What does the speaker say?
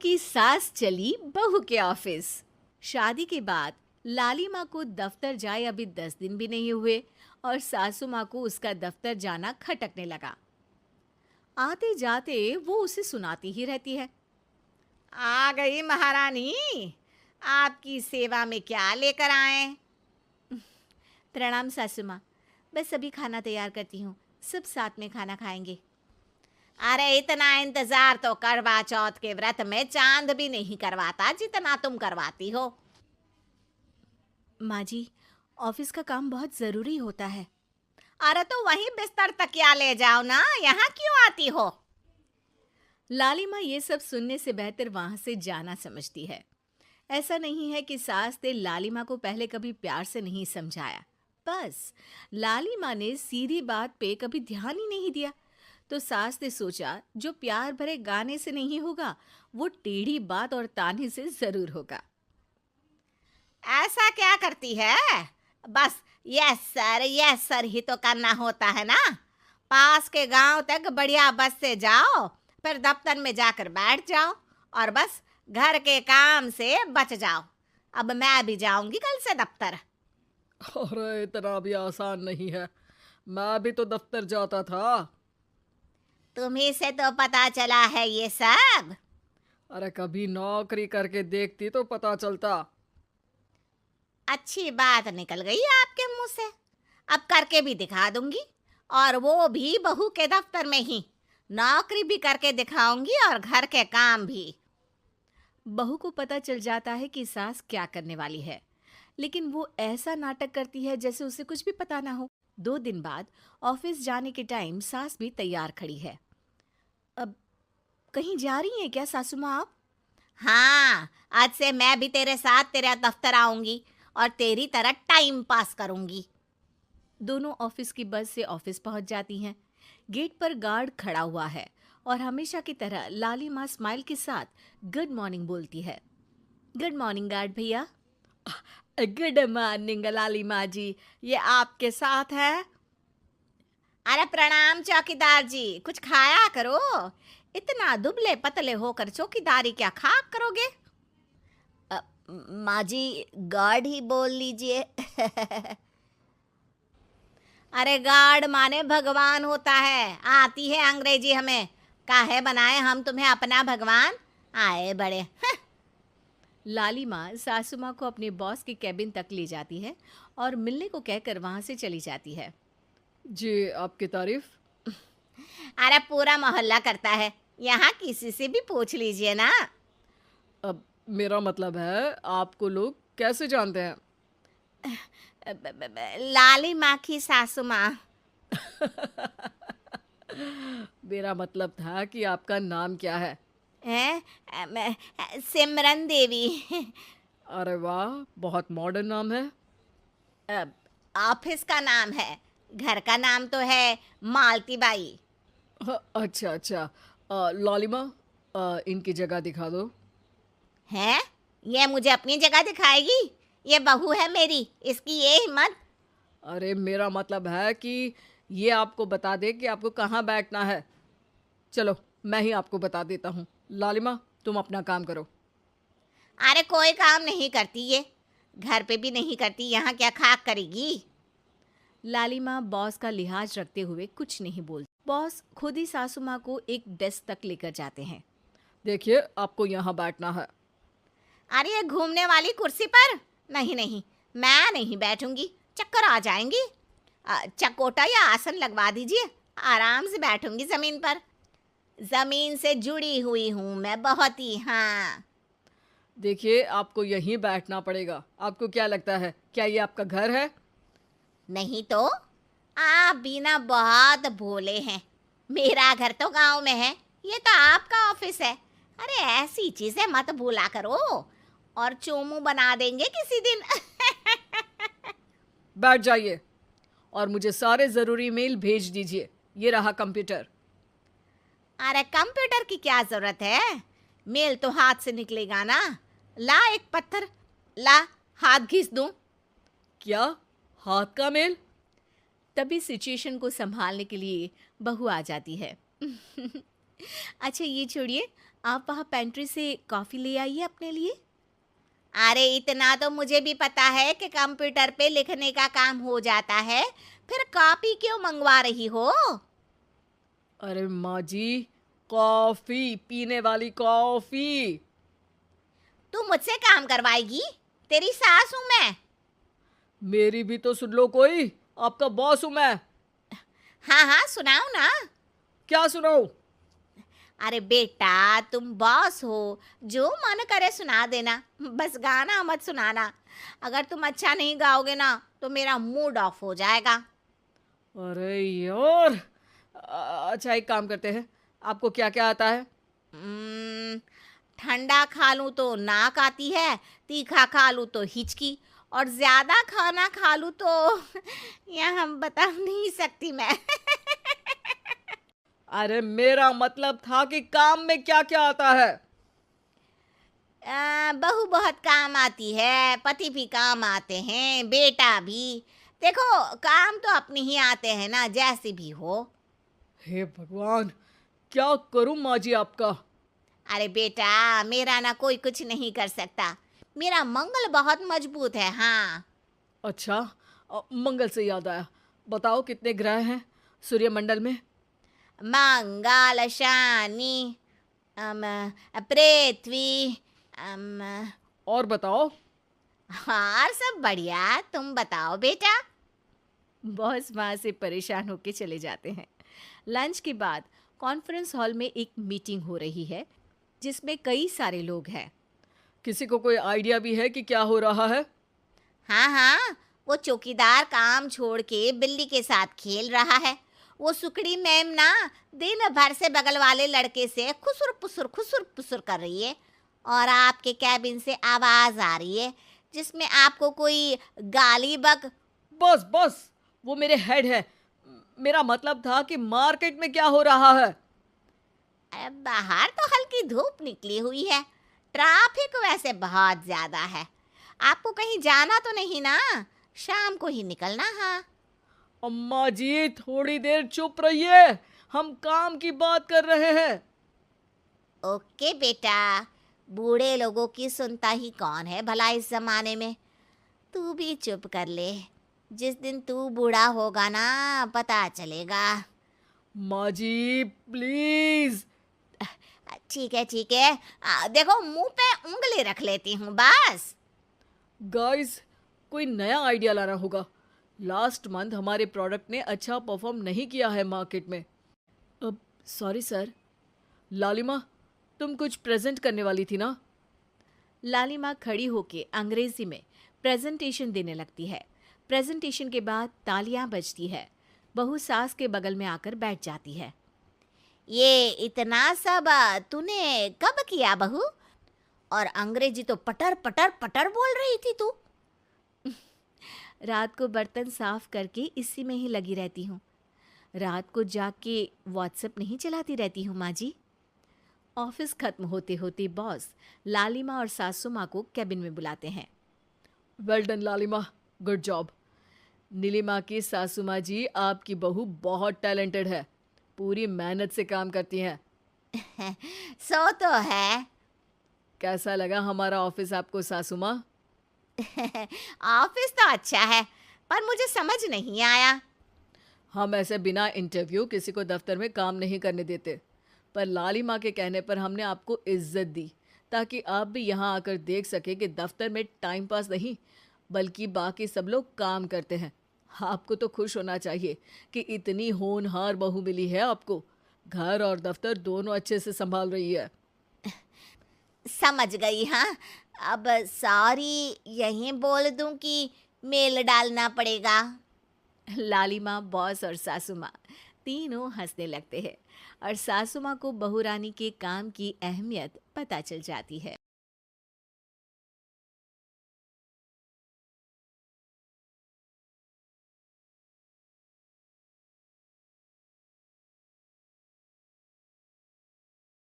की सास चली बहू के ऑफिस। शादी के बाद लाली माँ को दफ्तर जाए अभी 10 दिन भी नहीं हुए और सासू माँ को उसका दफ्तर जाना खटकने लगा। आते जाते वो उसे सुनाती ही रहती है। आ गई महारानी, आपकी सेवा में क्या लेकर आए? प्रणाम सासू माँ, बस अभी खाना तैयार करती हूँ, सब साथ में खाना खाएंगे। अरे इतना इंतजार तो करवा चौथ के व्रत में चांद भी नहीं करवाता जितना तुम करवाती हो। माँ जी, ऑफिस का काम बहुत ज़रूरी होता है। अरे तो वहीं बिस्तर तकिया ले जाओ ना, यहाँ क्यों आती हो? लाली माँ ये सब सुनने से बेहतर वहां से जाना समझती है। ऐसा नहीं है कि सास ने लाली माँ को पहले कभी प्यार से नहीं समझाया, बस लाली माँ ने सीधी बात पे कभी ध्यान ही नहीं दिया। तो सास ने सोचा जो प्यार भरे गाने से नहीं होगा वो टेढ़ी बात और ताने से जरूर होगा। ऐसा क्या करती है? बस यस सर ही तो करना होता है ना। पास के गांव तक बढ़िया बस से जाओ, फिर दफ्तर में जाकर बैठ जाओ और बस घर के काम से बच जाओ। अब मैं भी जाऊंगी कल से दफ्तर। अरे इतना भी आसान नहीं है, मैं भी तो दफ्तर जाता था। तुम्ही से तो पता चला है ये सब। अरे कभी नौकरी करके देखती तो पता चलता। अच्छी बात निकल गई आपके मुंह से। अब करके भी दिखा दूंगी, और वो भी बहू के दफ्तर में ही। नौकरी भी करके दिखाऊंगी और घर के काम भी। बहू को पता चल जाता है कि सास क्या करने वाली है, लेकिन वो ऐसा नाटक करती है जैसे उसे कुछ भी पता ना हो। 2 दिन बाद ऑफिस जाने के टाइम सास भी तैयार खड़ी है। अब कहीं जा रही हैं क्या सासू माँ आप? हाँ, आज से मैं भी तेरे साथ तेरे दफ्तर आऊंगी और तेरी तरह टाइम पास करूंगी। दोनों ऑफिस की बस से ऑफिस पहुंच जाती हैं। गेट पर गार्ड खड़ा हुआ है और हमेशा की तरह लाली माँ स्माइल के साथ गुड मॉर्निंग बोलती है। गुड मॉर्निंग गार्ड भैया। गुड मॉर्निंग लाली माँ जी, ये आपके साथ है? अरे प्रणाम चौकीदार जी, कुछ खाया करो। इतना दुबले पतले होकर चौकीदारी क्या खाक करोगे? माँ जी, गार्ड ही बोल लीजिए। अरे गार्ड माने भगवान होता है, आती है अंग्रेजी हमें। काहे बनाए हम तुम्हें अपना भगवान, आए बड़े। लाली माँ सासू माँ को अपने बॉस के कैबिन तक ले जाती है और मिलने को कहकर वहां से चली जाती है। जी, आपकी तारीफ। अरे पूरा मोहल्ला करता है, यहाँ किसी से भी पूछ लीजिए ना। अब मेरा मतलब है आपको लोग कैसे जानते हैं? लाली माँ की सासू माँ। मेरा मतलब था कि आपका नाम क्या है? सिमरन देवी। अरे वाह, बहुत मॉडर्न नाम है। ऑफिस का नाम है, घर का नाम तो है मालती बाई। अच्छा अच्छा। लॉलिमा, इनकी जगह दिखा दो। है? ये मुझे अपनी जगह दिखाएगी? ये बहू है मेरी, इसकी ये हिम्मत। अरे मेरा मतलब है कि ये आपको बता दे कि आपको कहाँ बैठना है। चलो मैं ही आपको बता देता हूँ। लालिमा, तुम अपना काम करो। अरे कोई काम नहीं करती ये, घर पे भी नहीं करती, यहाँ क्या खाक करेगी? लाली माँ बॉस का लिहाज रखते हुए कुछ नहीं बोलती। बॉस खुद ही सासू माँ को एक डेस्क तक लेकर जाते हैं। देखिए, आपको यहाँ बैठना है। अरे ये घूमने वाली कुर्सी पर नहीं नहीं, मैं नहीं बैठूंगी, चक्कर आ जाएंगी। चकोटा या आसन लगवा दीजिए, आराम से बैठूंगी जमीन पर। जमीन से जुड़ी हुई हूँ मैं बहुत ही। हाँ देखिए, आपको यहीं बैठना पड़ेगा। आपको क्या लगता है, क्या ये आपका घर है? नहीं तो, आप भी ना बहुत भोले हैं। मेरा घर तो गांव में है, ये तो आपका ऑफिस है। अरे ऐसी चीजें मत भूला करो, और चोमू बना देंगे किसी दिन। बैठ जाइए और मुझे सारे ज़रूरी मेल भेज दीजिए। ये रहा कंप्यूटर। अरे कंप्यूटर की क्या जरूरत है, मेल तो हाथ से निकलेगा ना। ला एक पत्थर, ला हाथ घिस दूं। क्या? हाथ का मेल? तभी सिचुएशन को संभालने के लिए बहू आ जाती है। अच्छा ये छोड़िए, आप वहाँ पेंट्री से कॉफ़ी ले आइए अपने लिए। अरे इतना तो मुझे भी पता है कि कंप्यूटर पे लिखने का काम हो जाता है, फिर कॉपी क्यों मंगवा रही हो? अरे माँ जी, कॉफी, पीने वाली कॉफी। तू मुझसे काम करवाएगी? तेरी सास हूं मैं। मेरी भी तो सुन लो कोई, आपका बॉस हूं मैं। हाँ हाँ, सुनाओ ना। क्या सुनाऊं? अरे बेटा, तुम बॉस हो, जो मन करे सुना देना, बस गाना मत सुनाना। अगर तुम अच्छा नहीं गाओगे ना तो मेरा मूड ऑफ हो जाएगा। अरे यार, अच्छा एक काम करते हैं, आपको क्या क्या आता है? हम्म, ठंडा खा लूं तो नाक आती है, तीखा खा लूं तो हिचकी, और ज्यादा खाना खा लूं तो यह हम बता नहीं सकती मैं। अरे मेरा मतलब था कि काम में क्या क्या आता है। बहू बहुत काम आती है, पति भी काम आते हैं, बेटा भी। देखो, काम तो अपने ही आते हैं ना, जैसे भी हो। हे भगवान, क्या करूं माँ जी आपका। अरे बेटा, मेरा ना कोई कुछ नहीं कर सकता। मेरा मंगल बहुत मजबूत है। हाँ। अच्छा, मंगल से याद आया, बताओ कितने ग्रह हैं सूर्यमंडल में? मंगल, शनि, पृथ्वी, अम, और बताओ। और सब बढ़िया। तुम बताओ बेटा। बॉस वहाँ से परेशान होके चले जाते हैं। लंच के बाद कॉन्फ्रेंस हॉल में एक मीटिंग हो रही है जिसमें कई सारे लोग हैं। किसी को कोई आइडिया भी है कि क्या हो रहा है? हाँ हाँ, वो चौकीदार काम छोड़ के बिल्ली के साथ खेल रहा है। वो सुकड़ी मैम ना दिन भर से बगल वाले लड़के से खुसुर पुसुर कर रही है, और आपके कैबिन से आवाज आ रही है जिसमें आपको कोई गाली बक। बस बस, वो मेरे हेड है। मेरा मतलब था कि मार्केट में क्या हो रहा है। अरे बाहर तो हल्की धूप निकली हुई है, ट्रैफिक वैसे बहुत ज्यादा है। आपको कहीं जाना तो नहीं ना? शाम को ही निकलना। हाँ। अम्मा जी थोड़ी देर चुप रहिए, हम काम की बात कर रहे हैं। ओके बेटा, बूढ़े लोगों की सुनता ही कौन है भला इस जमाने में। तू भी चुप कर ले, जिस दिन तू बूढ़ा होगा ना पता चलेगा। माँ जी प्लीज। ठीक है ठीक है, देखो मुंह पे उंगली रख लेती हूँ बस। गाइस, कोई नया आइडिया लाना होगा। लास्ट मंथ हमारे प्रोडक्ट ने अच्छा परफॉर्म नहीं किया है मार्केट में। अब सॉरी सर। लालिमा, तुम कुछ प्रेजेंट करने वाली थी ना? लालिमा खड़ी होके अंग्रेजी में प्रेजेंटेशन देने लगती है। प्रेजेंटेशन के बाद तालियां बजती है। बहू सास के बगल में आकर बैठ जाती है। ये इतना सब तूने कब किया बहू? और अंग्रेजी तो पटर पटर पटर बोल रही थी तू। रात को बर्तन साफ करके इसी में ही लगी रहती हूँ। रात को जाग के व्हाट्सएप नहीं चलाती रहती हूँ माँ जी। ऑफिस खत्म होते होते बॉस लालिमा और सासू माँ को कैबिन में बुलाते हैं। वेल डन लालिमा, गुड जॉब। नीलिमा की सासू माँ जी, आपकी बहू बहुत टैलेंटेड है, पूरी मेहनत से काम करती हैं। सो तो है। कैसा लगा हमारा ऑफिस आपको सासू माँ? ऑफिस तो अच्छा है, पर मुझे समझ नहीं आया। हम ऐसे बिना इंटरव्यू किसी को दफ्तर में काम नहीं करने देते, पर लालिमा के कहने पर हमने आपको इज्जत दी ताकि आप भी यहाँ आकर देख सके कि दफ्तर में टाइम पास नहीं बल्कि बाकी सब लोग काम करते हैं। आपको तो खुश होना चाहिए कि इतनी होनहार बहू मिली है आपको, घर और दफ्तर दोनों अच्छे से संभाल रही है। समझ गई। हाँ, अब सॉरी यहीं बोल दूं कि मेल डालना पड़ेगा? लालिमा, बॉस और सासू माँ तीनों हंसने लगते हैं और सासू माँ को बहू रानी के काम की अहमियत पता चल जाती है।